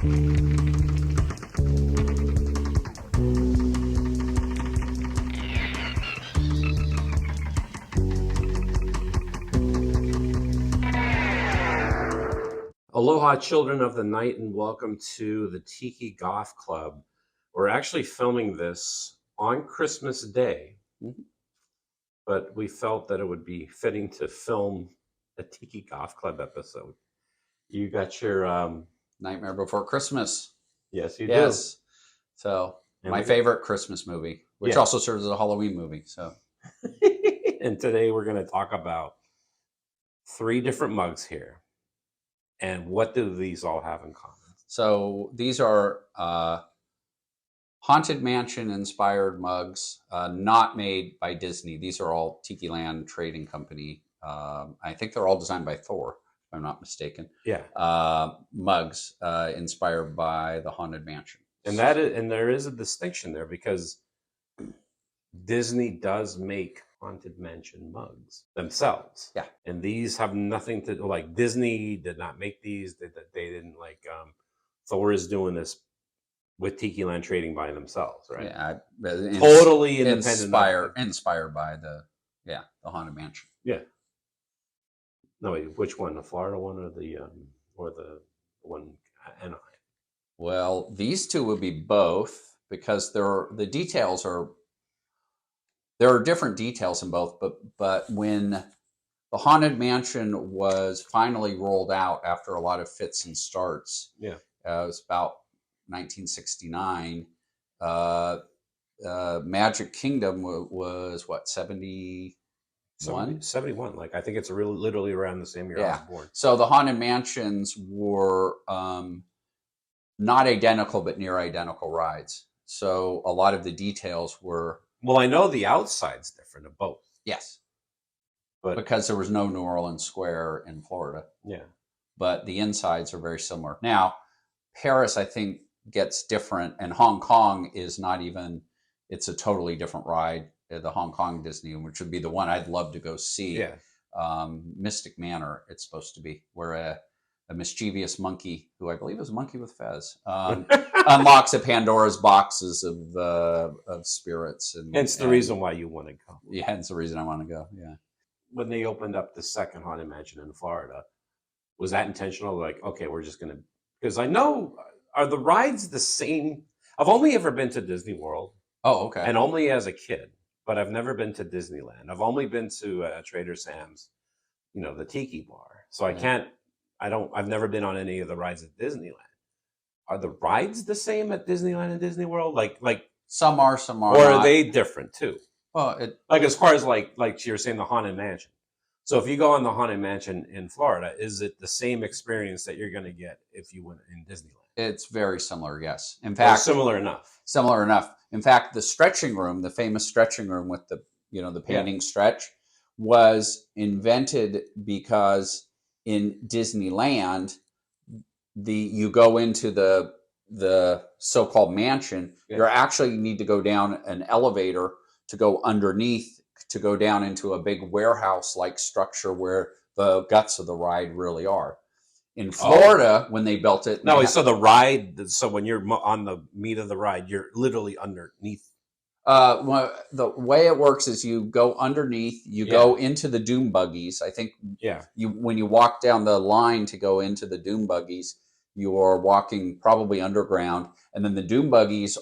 Aloha, children of the night, and welcome to the Tiki Goth Club. We're actually filming this on Christmas Day, but we felt that it would be fitting to film a Tiki Goth Club episode. You got your Nightmare Before Christmas. Yes, you Yes. So And my favorite Christmas movie, which Yeah. also serves as a Halloween movie. So do. And today we're going to talk about 3 different mugs here. And what do these all have in common? So these are Haunted Mansion inspired mugs, not made by Disney. These are all TikiLand Trading Company. I think they're all designed by Thor, if I'm not mistaken. Yeah. Mugs inspired by the Haunted Mansion. And there is a distinction there because Disney does make Haunted Mansion mugs themselves. Yeah. And these have nothing to like Disney did not make these. They didn't like Thor is doing this with TikiLand Trading by themselves, right? Yeah. Totally independent. Inspired by the Haunted Mansion. Yeah. No, wait, which one? The Florida one or the one Anaheim? Well, these two would be both because there are different details in both, but when the Haunted Mansion was finally rolled out after a lot of fits and starts, Yeah, it was about 1969. Magic Kingdom was what, 71? 71. Like I think it's literally around the same year I was born. So the Haunted Mansions were not identical, but near identical rides. So a lot of the details were. Well, I know the outside's different of both. Yes. But because there was no New Orleans Square in Florida. Yeah. But the insides are very similar. Now, Paris, I think, gets different, and Hong Kong is not even, it's a totally different ride, the Hong Kong Disney, which would be the one I'd love to go see. Yeah. Mystic Manor, it's supposed to be, where a mischievous monkey, who I believe is a monkey with fez, unlocks a Pandora's boxes of spirits. And hence the reason why you want to go. Yeah, hence the reason I want to go, yeah. When they opened up the second Haunted Mansion in Florida, was that intentional? Like, okay, we're just going to, because I know, are the rides the same? I've only ever been to Disney World. Oh, okay. And only as a kid, but I've never been to Disneyland. I've only been to Trader Sam's, the Tiki Bar. So I've never been on any of the rides at Disneyland. Are the rides the same at Disneyland and Disney World? Like some are, or not. Are they different too? Well, as far as like you're saying, the Haunted Mansion. So if you go on the Haunted Mansion in Florida, is it the same experience that you're going to get if you went in Disneyland? It's very similar, yes. In fact, similar enough. Similar enough. In fact, the stretching room, the famous stretching room with the the painting stretch, was invented because in Disneyland, you go into the so-called mansion. You actually need to go down an elevator to go underneath, to go down into a big warehouse-like structure where the guts of the ride really are. In Florida, when they built it... So the ride, so when you're on the meat of the ride, you're literally underneath. Well, the way it works is you go underneath, you go into the doom buggies. I think when you walk down the line to go into the doom buggies, you are walking probably underground, and then the doom buggies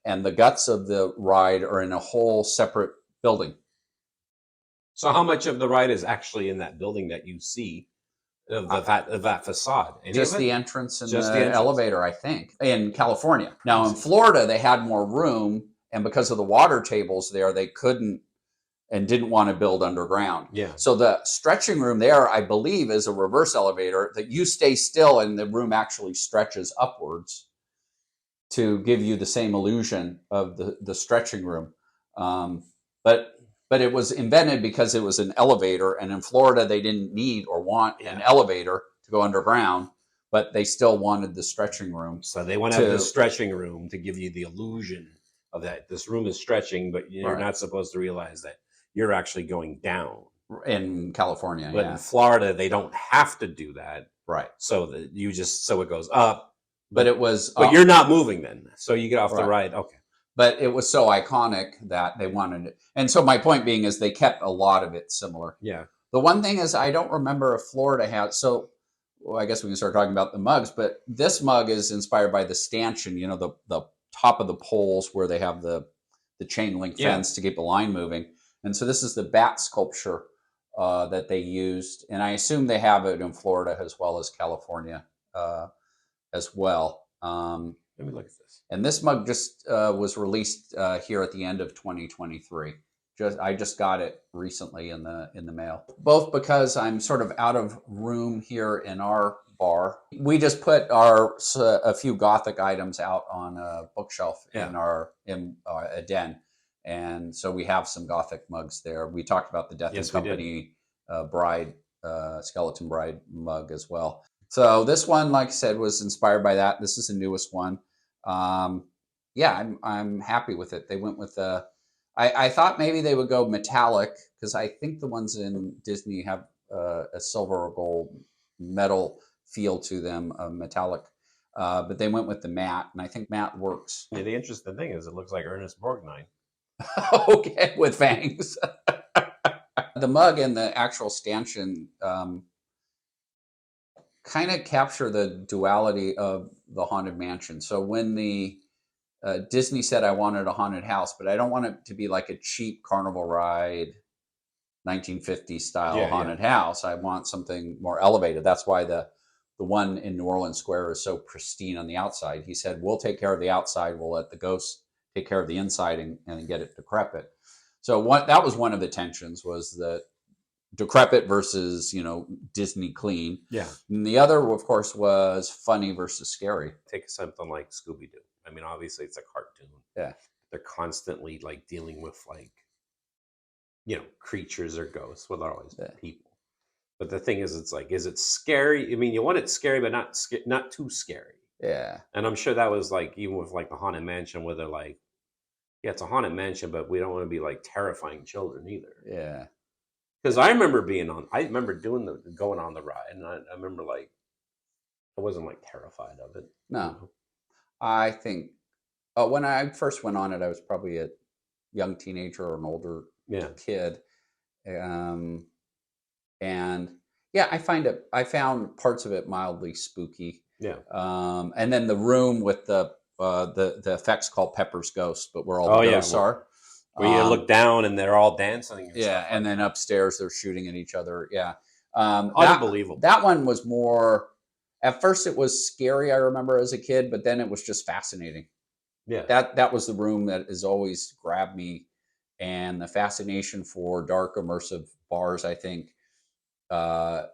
and the guts of the ride are in a whole separate building. So how much of the ride is actually in that building that you see of that facade? Just the entrance and the elevator, I think, in California. Now in Florida, they had more room, and because of the water tables there, they couldn't and didn't want to build underground. Yeah. So the stretching room there, I believe, is a reverse elevator that you stay still and the room actually stretches upwards to give you the same illusion of the stretching room. But it was invented because it was an elevator, and in Florida they didn't need or want an elevator to go underground, but they still wanted the stretching room. So they want to have the stretching room to give you the illusion of that this room is stretching, but you're not supposed to realize that you're actually going down. In California, but in Florida they don't have to do that. Right. So so it goes up, but it was. But you're not moving then, so you get off the Right. ride. Okay. But it was so iconic that they wanted it. And so my point being is they kept a lot of it similar. Yeah. The one thing is I don't remember if Florida had, so well, I guess we can start talking about the mugs, but this mug is inspired by the stanchion, you know, the top of the poles where they have the chain link Yeah. fence to keep the line moving. And so this is the bat sculpture that they used. And I assume they have it in Florida as well as California as well. Let me look at this. And this mug just was released here at the end of 2023. I just got it recently in the mail. Both because I'm sort of out of room here in our bar. We just put a few Gothic items out on a bookshelf in a den, and so we have some Gothic mugs there. We talked about the Death and Company bride skeleton bride mug as well. So this one, like I said, was inspired by that. This is the newest one. I'm happy with it. They went with I thought maybe they would go metallic because I think the ones in Disney have a silver or gold metal feel to them, metallic. But they went with the matte, and I think matte works. Yeah, the interesting thing is it looks like Ernest Borgnine. Okay, with fangs. The mug and the actual stanchion kind of capture the duality of the Haunted Mansion. So when the Disney said I wanted a haunted house, but I don't want it to be like a cheap carnival ride, 1950s style haunted house. I want something more elevated. That's why the one in New Orleans Square is so pristine on the outside. He said, we'll take care of the outside. We'll let the ghosts take care of the inside and get it decrepit. So that was one of the tensions, was the decrepit versus, Disney clean. Yeah. And the other, of course, was funny versus scary. Take something like Scooby-Doo. I mean, obviously it's a cartoon. Yeah. They're constantly like dealing with creatures or ghosts. Well, they're always people. But the thing is, it's like, is it scary? I mean, you want it scary, but not too scary. Yeah. And I'm sure that was like, even with like the Haunted Mansion, where they're like, yeah, it's a haunted mansion, but we don't want to be like terrifying children either. Yeah. Because I remember going on the ride, and I remember like, I wasn't like terrified of it. No. I think when I first went on it, I was probably a young teenager or an older kid. And I found parts of it mildly spooky. Yeah. And then the room with the effects called Pepper's Ghost, but where all the ghosts are. Where you look down and they're all dancing. And then upstairs they're shooting at each other. Yeah. Unbelievable. That one was more, at first it was scary, I remember as a kid, but then it was just fascinating. Yeah. That was the room that has always grabbed me. And the fascination for dark immersive bars, I think, I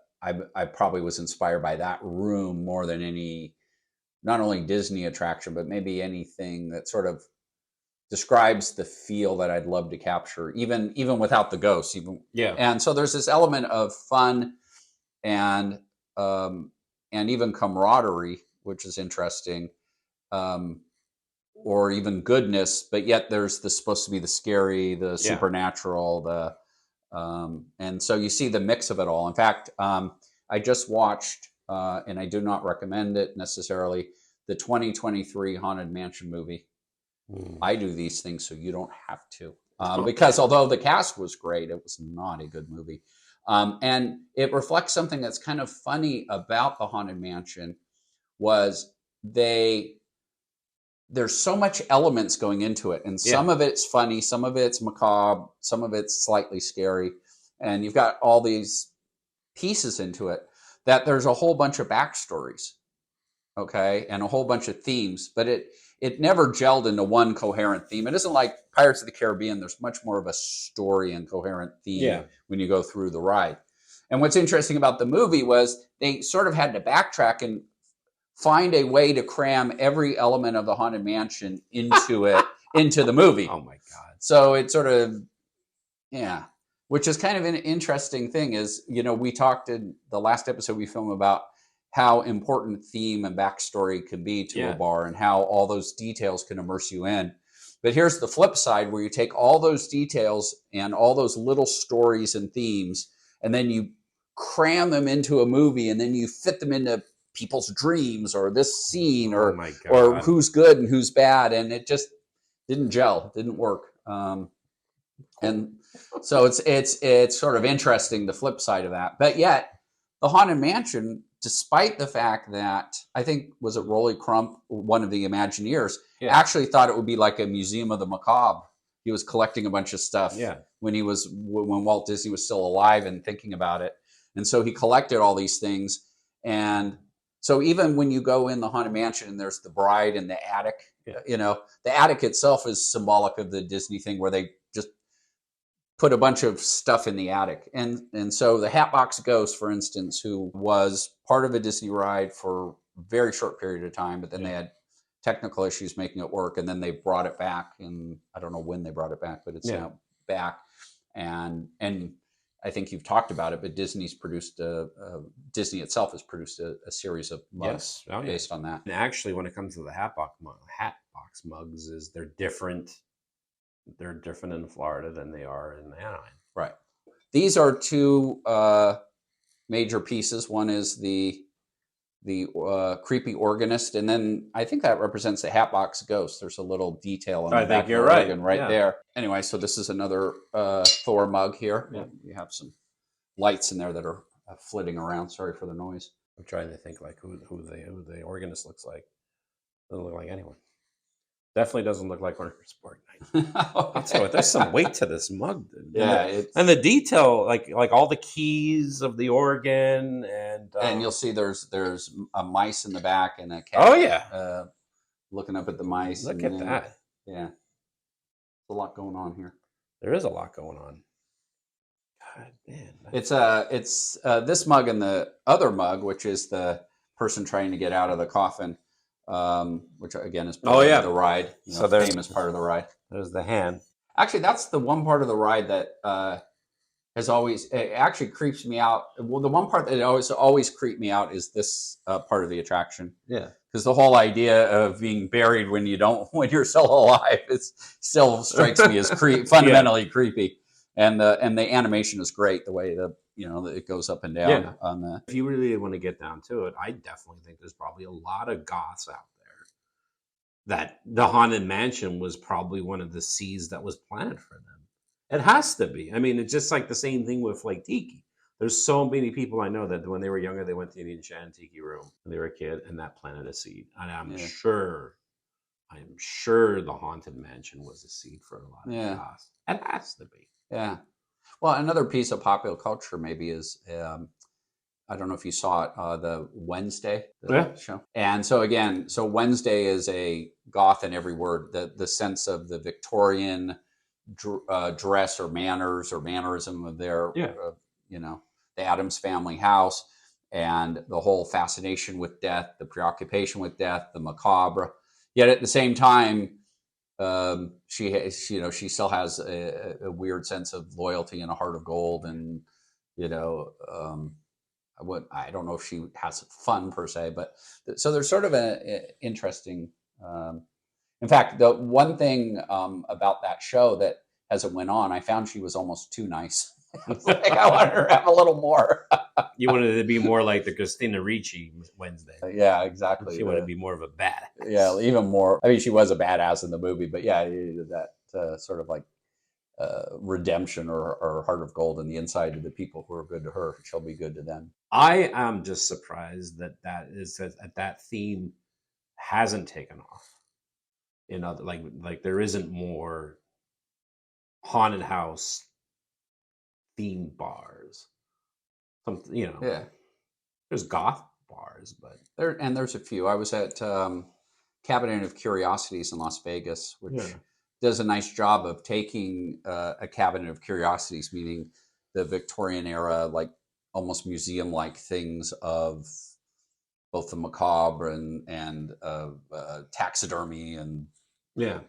probably was inspired by that room more than any, not only Disney attraction, but maybe anything that sort of describes the feel that I'd love to capture, even without the ghosts. And so there's this element of fun and even camaraderie, which is interesting, or even goodness. But yet there's supposed to be the scary, the supernatural, and so you see the mix of it all. In fact, I just watched, and I do not recommend it necessarily, the 2023 Haunted Mansion movie. I do these things so you don't have to. Because although the cast was great, it was not a good movie. And it reflects something that's kind of funny about the Haunted Mansion, was there's so much elements going into it. And some of it's funny, some of it's macabre, some of it's slightly scary. And you've got all these pieces into it that there's a whole bunch of backstories. Okay. And a whole bunch of themes, but it never gelled into one coherent theme. It isn't like Pirates of the Caribbean. There's much more of a story and coherent theme when you go through the ride. And what's interesting about the movie was they sort of had to backtrack and find a way to cram every element of the Haunted Mansion into the movie. Oh my God. So it sort of, which is kind of an interesting thing is, we talked in the last episode we filmed about how important theme and backstory can be to a bar and how all those details can immerse you in. But here's the flip side, where you take all those details and all those little stories and themes, and then you cram them into a movie, and then you fit them into people's dreams or this scene Oh my or God. who's good and who's bad, and it just didn't gel, didn't work. And so it's sort of interesting, the flip side of that. But yet, the Haunted Mansion, despite the fact that I think was it Rolly Crump, one of the Imagineers, Yeah. actually thought it would be like a museum of the macabre. He was collecting a bunch of stuff Yeah. when Walt Disney was still alive and thinking about it, and so he collected all these things. And so even when you go in the Haunted Mansion and there's the bride in the attic, Yeah. you know, the attic itself is symbolic of the Disney thing where they just put a bunch of stuff in the attic. And so the Hatbox Ghost, for instance, who was part of a Disney ride for a very short period of time, but then Yeah. they had technical issues making it work, and then they brought it back, and I don't know when they brought it back, but it's Yeah. now back. And I think you've talked about it, but Disney itself has produced a series of mugs Yes. Oh, yeah. based on that. And actually, when it comes to the Hatbox mugs, is they're different. They're different in Florida than they are in Anaheim. Right. These are two major pieces. One is the creepy organist, and then I think that represents the Hatbox Ghost. There's a little detail on the I back think you're of the right. organ right Yeah. there. Anyway, so this is another Thor mug here. Yeah. You have some lights in there that are flitting around. Sorry for the noise. I'm trying to think like who the organist looks like. Doesn't look like anyone. Definitely doesn't look like Orchard Sport Night. I'll tell you what, there's some weight to this mug, dude. Yeah, and the detail, like all the keys of the organ, and you'll see there's a mice in the back and a cat. Oh yeah, looking up at the mice. Look at that. Yeah, there's a lot going on here. There is a lot going on. God, man. It's this mug and the other mug, which is the person trying to get out of the coffin, which again is part of the ride. So the famous part of the ride. There's the hand. Actually, that's the one part of the ride that has always it actually creeps me out. Well, the one part that always creeped me out is this part of the attraction. Yeah, because the whole idea of being buried when you're still alive still strikes me as fundamentally creepy. And the animation is great, the way it goes up and down on the. If you really want to get down to it, I definitely think there's probably a lot of goths out there that the Haunted Mansion was probably one of the seeds that was planted for them. It has to be. I mean, it's just like the same thing with like Tiki. There's so many people I know that when they were younger, they went to the Indian Shan Tiki room when they were a kid, and that planted a seed. And I'm sure the Haunted Mansion was a seed for a lot of goths. It has to be. Yeah. Well, another piece of popular culture maybe is, I don't know if you saw it, the Wednesday show. And so Wednesday is a goth in every word, the sense of the Victorian dress or manners or mannerism of their, the Addams Family house, and the whole fascination with death, the preoccupation with death, the macabre. Yet at the same time, she still has a weird sense of loyalty and a heart of gold, and I don't know if she has fun per se, but so there's sort of an interesting. In fact, the one thing about that show that as it went on, I found she was almost too nice. I wanted her to have a little more. You wanted it to be more like the Christina Ricci Wednesday. Yeah, exactly. She wanted to be more of a badass. Yeah, even more. I mean, she was a badass in the movie, but yeah, that sort of like redemption or heart of gold in the inside of the people who are good to her shall be good to them. I am just surprised that that theme hasn't taken off. In other like there isn't more haunted house themed bars. There's goth bars, but there's a few. I was at Cabinet of Curiosities in Las Vegas, which does a nice job of taking a Cabinet of Curiosities, meaning the Victorian era, like almost museum-like things of both the macabre and taxidermy and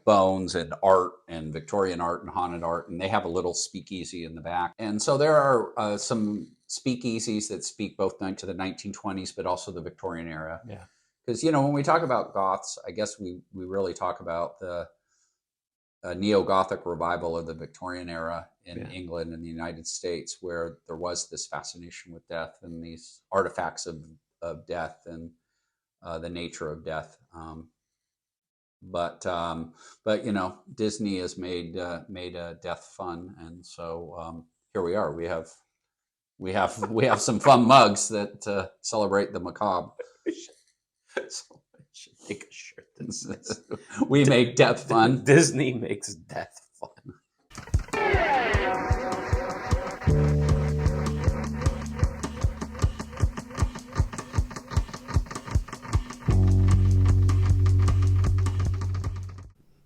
bones and art and Victorian art and haunted art, and they have a little speakeasy in the back. And so there are some speakeasies that speak both to the 1920s, but also the Victorian era. Yeah, because when we talk about goths, I guess we really talk about the neo-Gothic revival of the Victorian era in England and the United States, where there was this fascination with death and these artifacts of death and the nature of death. But you know, Disney has made death fun, and so here we are. We have some fun mugs that celebrate the macabre. So I should make a shirt that says We make death fun. Disney makes death fun.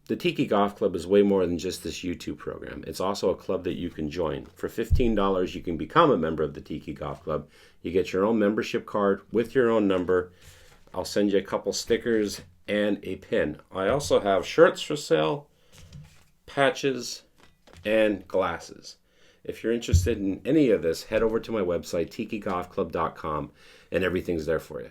The Tiki Goth Club is way more than just this YouTube program. It's also a club that you can join. For $15, you can become a member of the Tiki Goth Club. You get your own membership card with your own number. I'll send you a couple stickers and a pin. I also have shirts for sale, patches, and glasses. If you're interested in any of this, head over to my website, tikigothclub.com, and everything's there for you.